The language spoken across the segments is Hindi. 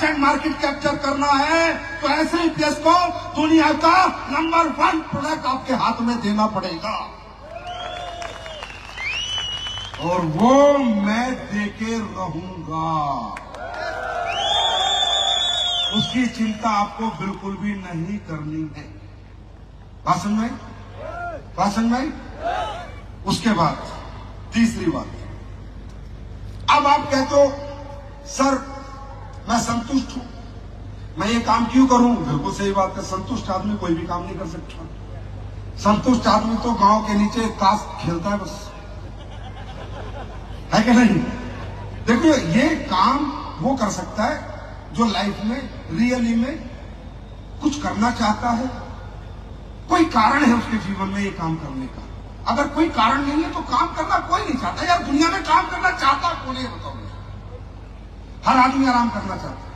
100% मार्केट कैप्चर करना है तो ऐसे ही देश को दुनिया का नंबर 1 प्रोडक्ट आपके हाथ में देना पड़ेगा, और वो मैं देके रहूंगा। उसकी चिंता आपको बिल्कुल भी नहीं करनी है। बात समझ में? बात समझ में? उसके बाद तीसरी बात, अब आप कहते हो सर मैं संतुष्ट हूं, मैं ये काम क्यों करूं? बिल्कुल सही बात है, संतुष्ट आदमी कोई भी काम नहीं कर सकता। संतुष्ट आदमी तो गांव के नीचे ताश खेलता है बस, है कि नहीं? देखो ये काम वो कर सकता है जो लाइफ में रियली में कुछ करना चाहता है, कोई कारण है उसके जीवन में ये काम करने का। अगर कोई कारण नहीं है तो काम करना कोई नहीं चाहता। यार दुनिया में काम करना चाहता कौन है बताओ? हर आदमी आराम करना चाहता है,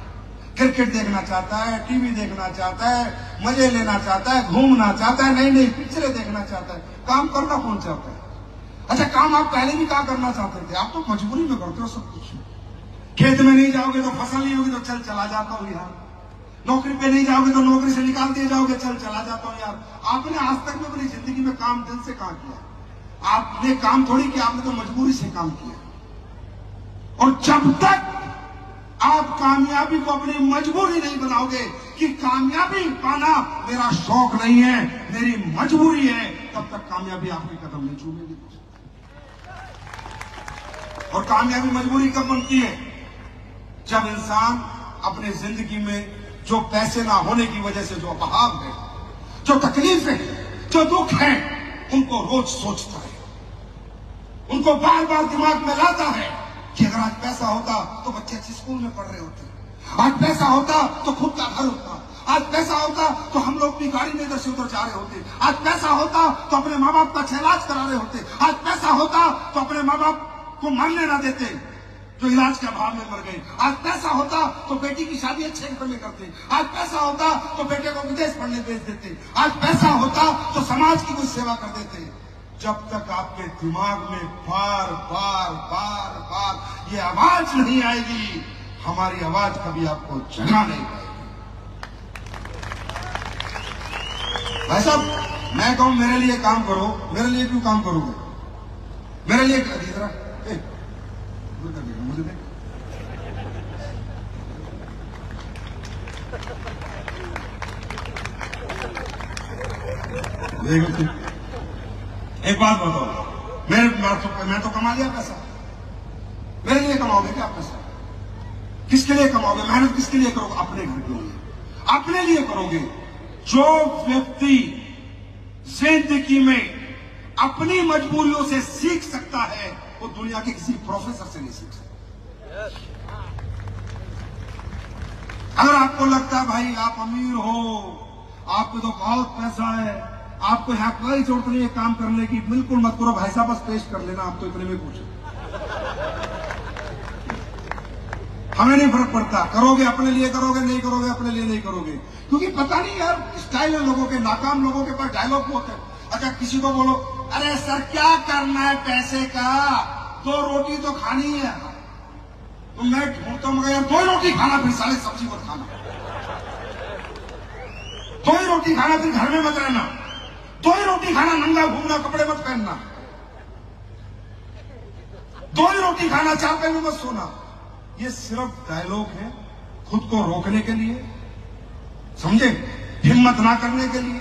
क्रिकेट देखना चाहता है, टीवी देखना चाहता है, मजे लेना चाहता है, घूमना चाहता है, नई नई पिक्चरें देखना चाहता है। काम करना कौन चाहता है? अच्छा काम आप पहले भी क्या करना चाहते थे? आप तो मजबूरी में करते हो सब कुछ। खेत में नहीं जाओगे तो फसल नहीं होगी तो चल चला जाता हूं यार, नौकरी पे नहीं जाओगे तो नौकरी से निकाल दिए जाओगे, चल चला जाता हूं यार। आपने आज तक में अपनी जिंदगी में काम दिल से कहां किया? आपने काम थोड़ी किया, आपने तो मजबूरी से काम किया। और जब तक आप कामयाबी को अपनी मजबूरी नहीं बनाओगे कि कामयाबी पाना मेरा शौक नहीं है, मेरी मजबूरी है, तब तक कामयाबी आपके कदम नहीं चूमेगी। और कामयाबी मजबूरी कब बनती है? जब इंसान अपने जिंदगी में जो पैसे ना होने की वजह से जो अभाव है, जो तकलीफ है, जो दुख है, उनको रोज सोचता है, उनको बार बार दिमाग में लाता है कि अगर आज पैसा होता तो बच्चे अच्छे स्कूल में पढ़ रहे होते, आज पैसा होता तो खुद का घर होता, आज पैसा होता तो हम लोग भी गाड़ी में इधर से उधर जा रहे होते, आज पैसा होता तो अपने माँ बाप का इलाज करा रहे होते, आज पैसा होता तो अपने माँ बाप को मरने ना देते जो इलाज के अभाव में मर गए, आज पैसा होता तो बेटी की शादी अच्छे घर में करते, आज पैसा होता तो बेटे को विदेश पढ़ने भेज देते, आज पैसा होता तो समाज की कोई सेवा कर देते। जब तक आपके दिमाग में बार बार बार बार ये आवाज नहीं आएगी, हमारी आवाज कभी आपको जगा नहीं पाएगी। भाई साहब मैं कहूं मेरे लिए काम करो, मेरे लिए क्यों काम करोगे? मेरे लिए जरा मुझे देख, एक बात बताओ, मैं तो कमा लिया पैसा, मेरे लिए कमाओगे क्या पैसा? किसके लिए कमाओगे? मेहनत किसके लिए करोगे? अपने घर के लिए, अपने लिए करोगे। जो व्यक्ति जिंदगी में अपनी मजबूरियों से सीख सकता है वो दुनिया के किसी प्रोफेसर से नहीं सीख सकता। अगर आपको लगता है भाई आप अमीर हो, आपको तो बहुत पैसा है, आपको यहाँ कोई जरूरत नहीं है काम करने की, बिल्कुल मत करो भाई साहब, बस पेश कर लेना, आप तो इतने में कुछ हमें नहीं फर्क पड़ता। करोगे अपने लिए करोगे, नहीं करोगे अपने लिए नहीं करोगे, क्योंकि पता नहीं यार स्टाइल है लोगों के, नाकाम लोगों के पास डायलॉग होते हैं। अच्छा किसी को बोलो अरे सर क्या करना है पैसे का, 2 रोटी तो खानी है, तो मैं ढूंढता हूं यार 2 रोटी खाना, फिर साले सब्जी मत खाना, 2 रोटी खाना, फिर घर में मत रहना, 2 रोटी खाना, नंगा घूमना, कपड़े मत पहनना, 2 रोटी खाना, 4 पहन मत सोना। ये सिर्फ डायलॉग है खुद को रोकने के लिए, समझे, हिम्मत ना करने के लिए,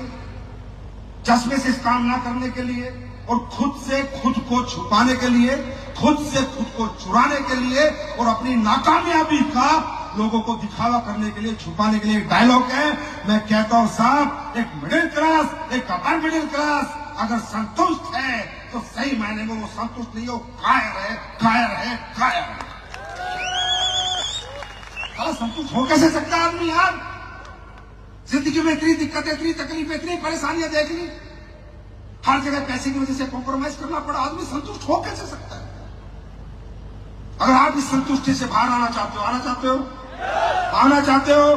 चश्मे से काम ना करने के लिए, और खुद से खुद को छुपाने के लिए, खुद से खुद को चुराने के लिए, और अपनी नाकामयाबी का लोगों को दिखावा करने के लिए, छुपाने के लिए डायलॉग है। मैं कहता हूं साहब, एक मिडिल क्लास, एक अपर मिडिल क्लास अगर संतुष्ट है तो सही मायने में वो संतुष्ट नहीं हो, कायर है, कायर है, कायर है। संतुष्ट हो कैसे सकता आदमी यार? जिंदगी में इतनी दिक्कतें, इतनी तकलीफें, इतनी परेशानियां देख ली, हर जगह पैसे की वजह से कॉम्प्रोमाइज करना पड़ा, आदमी संतुष्ट हो कैसे सकता है? अगर आप इस संतुष्टि से बाहर आना चाहते हो, आना चाहते हो, आना चाहते हो,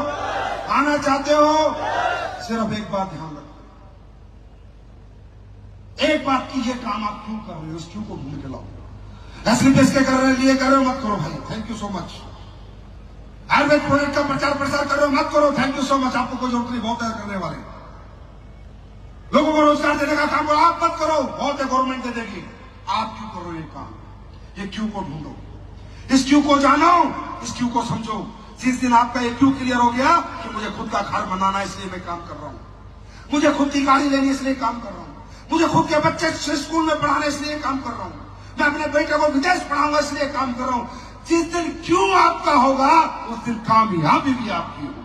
आना चाहते हो, सिर्फ एक बात ध्यान रखो, एक बात की, ये काम आप क्यों कर रहे हो, उस क्यों को ढूंढ के लाओ। ऐसे पैसे कर रहे हैं, लिए कर रहे हो, मत करो भाई, thank you so much. Garbage project का प्रचार प्रसार करो, मत करो। थैंक यू सो मच, आपको कोई जरूरत नहीं, बहुत है करने वाले। लोगों को रोजगार देने का काम करो, आप मत करो, बहुत है, गवर्नमेंट दे देगी। आप क्यों करो ये काम? ये क्यों को ढूंढो, इस क्यों को जानो, इस क्यों को समझो। जिस दिन आपका ये क्यों क्लियर हो गया कि मुझे खुद का घर बनाना इसलिए मैं काम कर रहा हूं, मुझे खुद की गाड़ी लेनी इसलिए काम कर रहा हूं, मुझे खुद के बच्चे स्कूल में पढ़ाने इसलिए काम कर रहा हूं, मैं अपने बेटे को विदेश पढ़ाऊंगा इसलिए काम कर रहा हूं। जिस दिन क्यों आपका होगा उस दिन कामयाबी भी आपकी होगी।